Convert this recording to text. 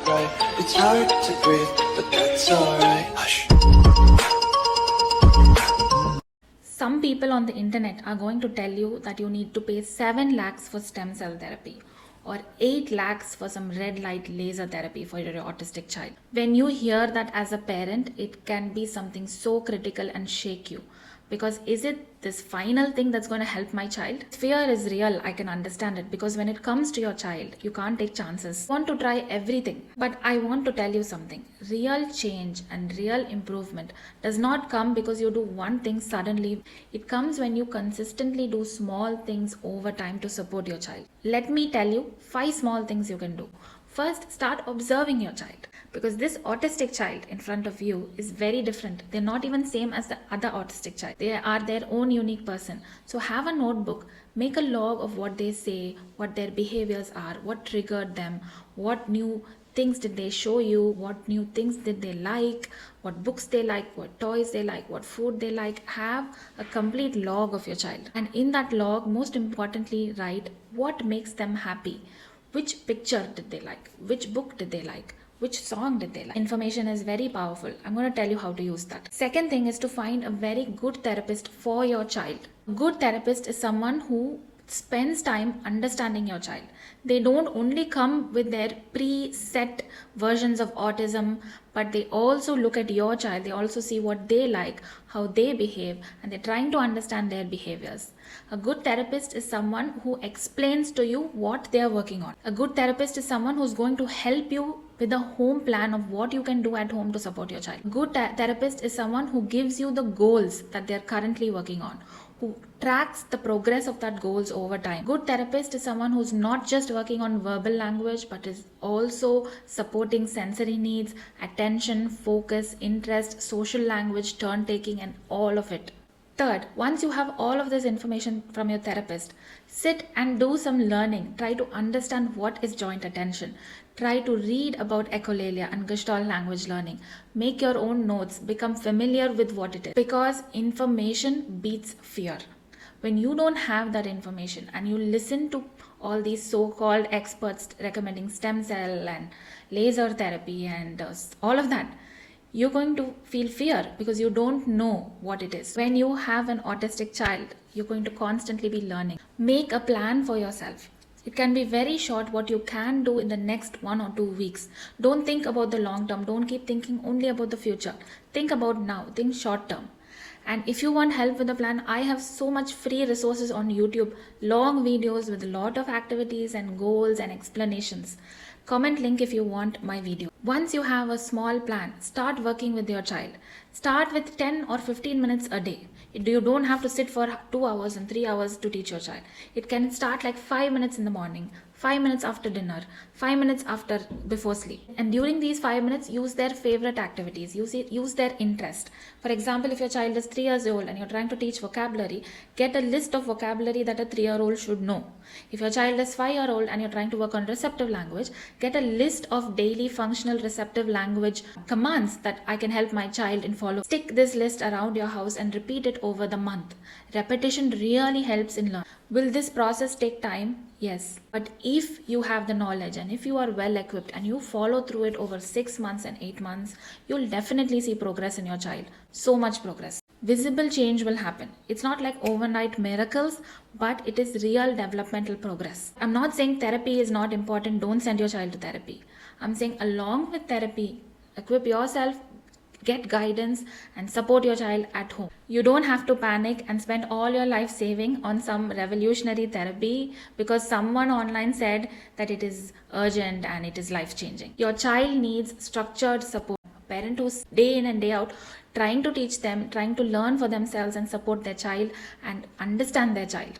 right. It's hard to breathe, but that's alright. Hush. Some people on the internet are going to tell you that you need to pay 7 lakhs for stem cell therapy or 8 lakhs for some red light laser therapy for your autistic child. When you hear that as a parent, it can be something so critical and shake you. Because is it this final thing that's going to help my child? Fear is real, I can understand it, because when it comes to your child, you can't take chances. You want to try everything. But I want to tell you something. Real change and real improvement does not come because you do one thing suddenly. It comes when you consistently do small things over time to support your child. Let me tell you 5 small things you can do. First, start observing your child, because this autistic child in front of you is very different. They're not even same as the other autistic child. They are their own unique person. So have a notebook, make a log of what they say, what their behaviors are, what triggered them, what new things did they show you, what new things did they like, what books they like, what toys they like, what food they like. Have a complete log of your child, and in that log, most importantly, write what makes them happy. Which picture did they like? Which book did they like? Which song did they like? Information is very powerful. I'm going to tell you how to use that. Second thing is to find a very good therapist for your child. A good therapist is someone who spends time understanding your child. They don't only come with their preset versions of autism, but they also look at your child. They also see what they like, how they behave, and they're trying to understand their behaviors. A good therapist is someone who explains to you what they are working on. A good therapist is someone who's going to help you with a home plan of what you can do at home to support your child. Good therapist is someone who gives you the goals that they're currently working on, who tracks the progress of that goals over time. Good therapist is someone who's not just working on verbal language, but is also supporting sensory needs, attention, focus, interest, social language, turn taking, and all of it. Third, once you have all of this information from your therapist, sit and do some learning. Try to understand what is joint attention. Try to read about echolalia and Gestalt language learning. Make your own notes. Become familiar with what it is. Because information beats fear. When you don't have that information and you listen to all these so-called experts recommending stem cell and laser therapy and all of that, you're going to feel fear because you don't know what it is. When you have an autistic child, you're going to constantly be learning. Make a plan for yourself. It can be very short what you can do in the next 1 or 2 weeks. Don't think about the long term. Don't keep thinking only about the future. Think about now. Think short term. And if you want help with the plan, I have so much free resources on YouTube, long videos with a lot of activities and goals and explanations. Comment link if you want my video. Once you have a small plan, start working with your child. Start with 10 or 15 minutes a day. You don't have to sit for 2 hours and 3 hours to teach your child. It can start like 5 minutes in the morning, 5 minutes after dinner, 5 minutes after before sleep. And during these 5 minutes, use their favorite activities, use their interest. For example, if your child is 3 years old and you're trying to teach vocabulary, get a list of vocabulary that a 3-year-old should know. If your child is 5-year-old and you're trying to work on receptive language, get a list of daily functional receptive language commands that I can help my child in follow. Stick this list around your house and repeat it over the month. Repetition really helps in learning. Will this process take time? Yes. But if you have the knowledge and if you are well equipped and you follow through it over 6 months and 8 months, you'll definitely see progress in your child. So much progress. Visible change will happen. It's not like overnight miracles, but it is real developmental progress. I'm not saying therapy is not important. Don't send your child to therapy. I'm saying along with therapy, equip yourself, get guidance and support your child at home. You don't have to panic and spend all your life saving on some revolutionary therapy because someone online said that it is urgent and it is life-changing. Your child needs structured support. A parent who's day in and day out trying to teach them, trying to learn for themselves and support their child and understand their child.